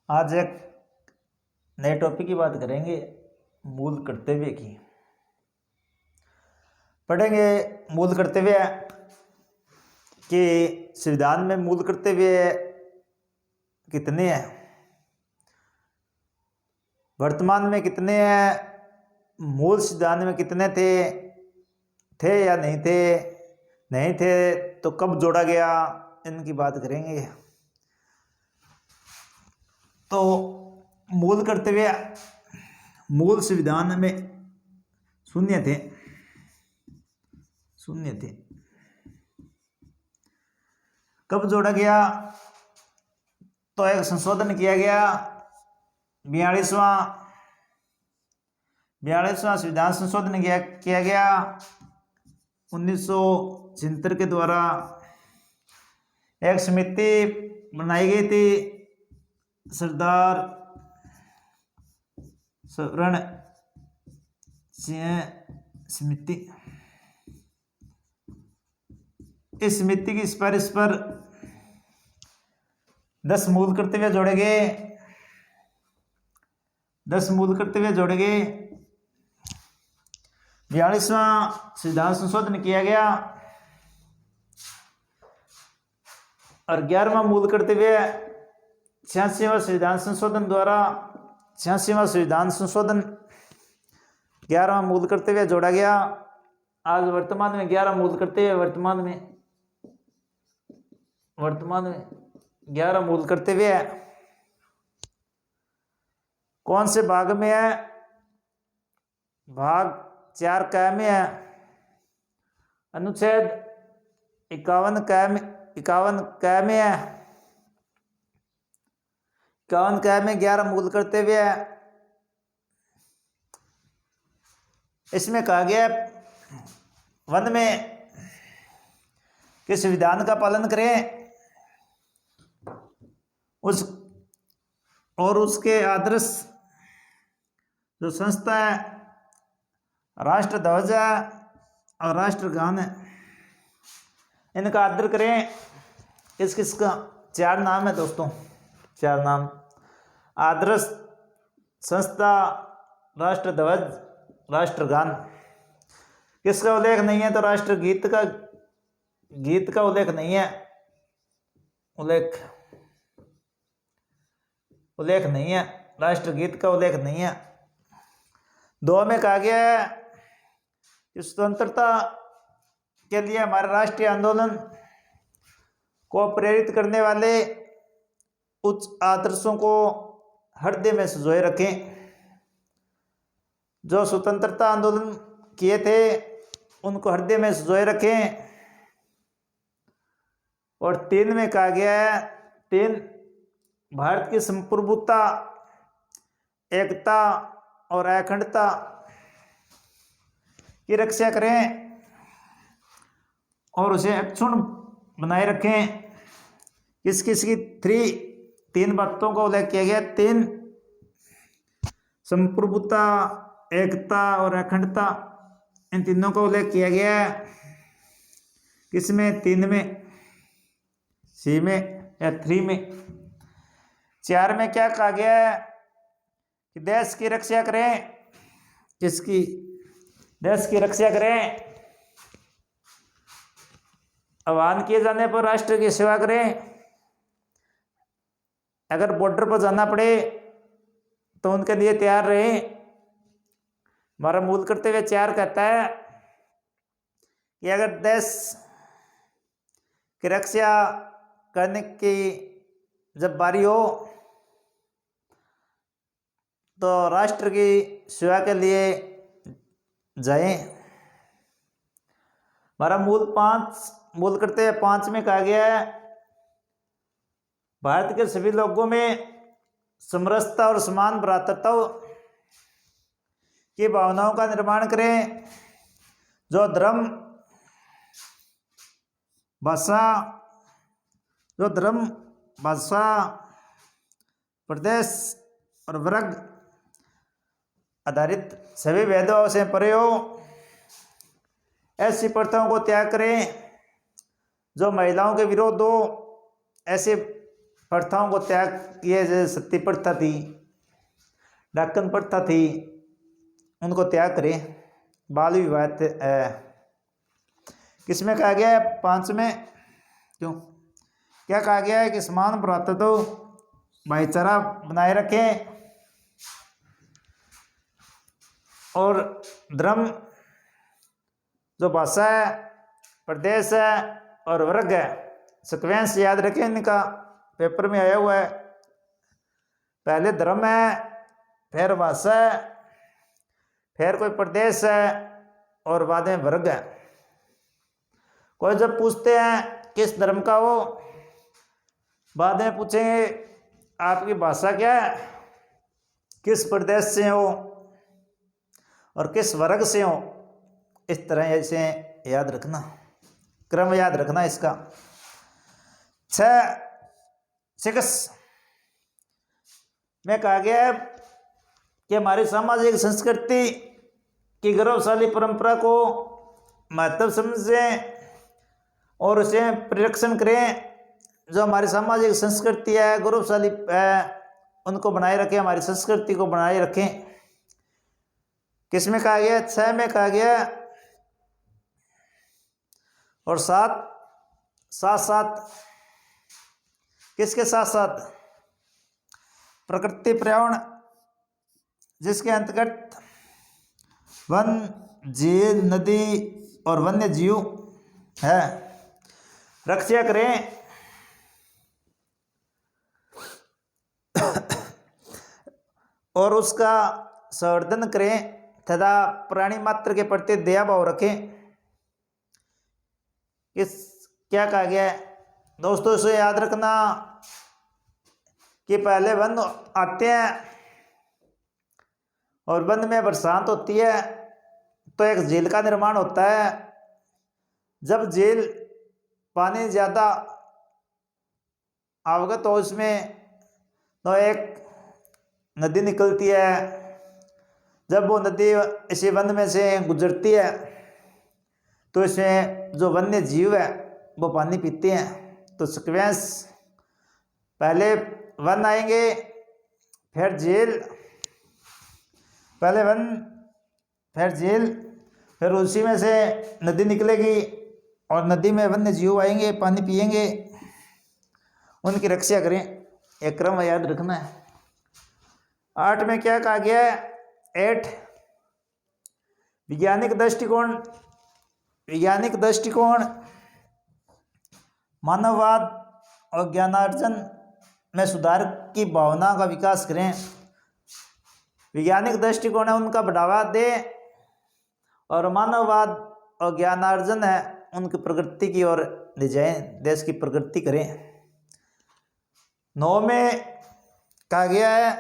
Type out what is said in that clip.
आज एक नए टॉपिक की बात करेंगे, मूल कर्तव्य की। पढ़ेंगे मूल कर्तव्य कि संविधान में मूल कर्तव्य कितने हैं, वर्तमान में कितने हैं, मूल संविधान में कितने थे या नहीं थे तो कब जोड़ा गया, इनकी बात करेंगे। तो मूल कर्तव्य मूल संविधान में शून्य थे। कब जोड़ा गया? तो एक संशोधन किया गया, 42वां संविधान संशोधन किया गया 1976 के द्वारा। एक समिति बनाई गई थी, सरदार स्वर्ण सिंह समिति। इस समिति की सिफारिश पर 10 मूल कर्तव्य जोड़े गए। 42वां संविधान संशोधन किया गया और 11वां मूल कर्तव्य 86वां संविधान संशोधन द्वारा 86वां संविधान संशोधन 11वां मूल कर्तव्य जोड़ा गया। आज वर्तमान में 11 मूल कर्तव्य वर्तमान में 11 मूल कर्तव्य है। कौन से भाग में है? भाग 4 क में है। अनुच्छेद 51 क में है। 51 क में 11 मूल कर्तव्य है। इसमें कहा गया वन में कि संविधान का पालन करें और उसके आदर्श जो संस्था है, राष्ट्र ध्वज है और राष्ट्रगान है, इनका आदर करें। किसका 4 नाम है दोस्तों, 4 नाम। आदर्श संस्था, राष्ट्र ध्वज, राष्ट्रगान। किसका उल्लेख नहीं है? तो राष्ट्रगीत का उल्लेख नहीं है। उल्लेख नहीं है, राष्ट्रगीत का उल्लेख नहीं है। 2 में कहा गया है कि स्वतंत्रता के लिए हमारे राष्ट्रीय आंदोलन को प्रेरित करने वाले उच्च आदर्शों को हृदय में संजोए रखें। जो स्वतंत्रता आंदोलन किए थे उनको हृदय में संजोए रखें। और 3 में कहा गया है, 3 भारत की संप्रभुता, एकता और अखंडता की रक्षा करें और उसे अक्षुण्ण बनाए रखें। किसकी 3 बातों का उल्लेख किया गया। 3 संप्रभुता, एकता और अखंडता, इन तीनों का उल्लेख किया गया है। किसमें? 3 में, सी में या 3 में। 4 में क्या कहा गया है कि देश की रक्षा करें। किसकी? देश की रक्षा करें। आह्वान किए जाने पर राष्ट्र की सेवा करें। अगर बॉर्डर पर जाना पड़े तो उनके लिए तैयार रहे। हमारा मूल कर्तव्य 4 कहता है कि अगर देश की रक्षा करने की जब बारी हो तो राष्ट्र की सेवा के लिए जाएं। हमारा मूल कर्तव्य 5 में कहा गया है, भारत के सभी लोगों में समरसता और समान भ्रातृत्व की भावनाओं का निर्माण करें। जो धर्म, भाषा, प्रदेश और वर्ग आधारित सभी भेदभाव से परे हो, ऐसी प्रथाओं को त्याग करें जो महिलाओं के विरोध हो, ऐसे प्रथाओं को त्याग किए, जैसे सती प्रथा थी, डाकन प्रथा थी, उनको त्याग करें। बाल विवाह किसमें कहा गया है? 5 में क्यों क्या कहा गया है कि समान भ्रातृत्व भाईचारा बनाए रखें और धर्म, जो भाषा है, प्रदेश है और वर्ग है, सिक्वेंस याद रखें इनका, पेपर में आया हुआ है। पहले धर्म है, फिर भाषा है, फिर कोई प्रदेश है और बाद में वर्ग है। कोई जब पूछते हैं किस धर्म का हो, बाद में पूछेंगे आपकी भाषा क्या है, किस प्रदेश से हो और किस वर्ग से हो। इस तरह ऐसे याद रखना, क्रम याद रखना इसका। 6 में कहा गया है कि हमारी सामाजिक संस्कृति की गौरवशाली परंपरा को महत्व समझें और उसे परिरक्षण करें। जो हमारी सामाजिक संस्कृति है, गौरवशाली है, उनको बनाए रखें, हमारी संस्कृति को बनाए रखें। किस में कहा गया? 6 में कहा गया। और साथ किसके साथ साथ? प्रकृति पर्यावरण, जिसके अंतर्गत वन, झील, नदी और वन्य जीव है, रक्षा करें। और उसका संवर्धन करें तथा प्राणी मात्र के प्रति दया भाव रखें। क्या कहा गया है दोस्तों? इसे याद रखना कि पहले वन आते हैं और वन में बरसात होती है तो एक झील का निर्माण होता है। जब झील पानी ज़्यादा अवगत हो उसमें तो एक नदी निकलती है। जब वो नदी इसी वन में से गुजरती है तो इसमें जो वन्य जीव है वो पानी पीते हैं। तो सिक्वेंस, पहले वन आएंगे, फिर झील, पहले वन फिर झील, फिर उसी में से नदी निकलेगी और नदी में वन्य जीव आएंगे, पानी पिएंगे, उनकी रक्षा करें। एक क्रम याद रखना है। 8 में क्या कहा गया है? 8 वैज्ञानिक दृष्टिकोण मानववाद और ज्ञानार्जन में सुधार की भावना का विकास करें। वैज्ञानिक दृष्टिकोण है उनका बढ़ावा दें और मानववाद और ज्ञानार्जन है उनकी प्रगति की ओर ले जाएं, देश की प्रगति करें। 9 में कहा गया है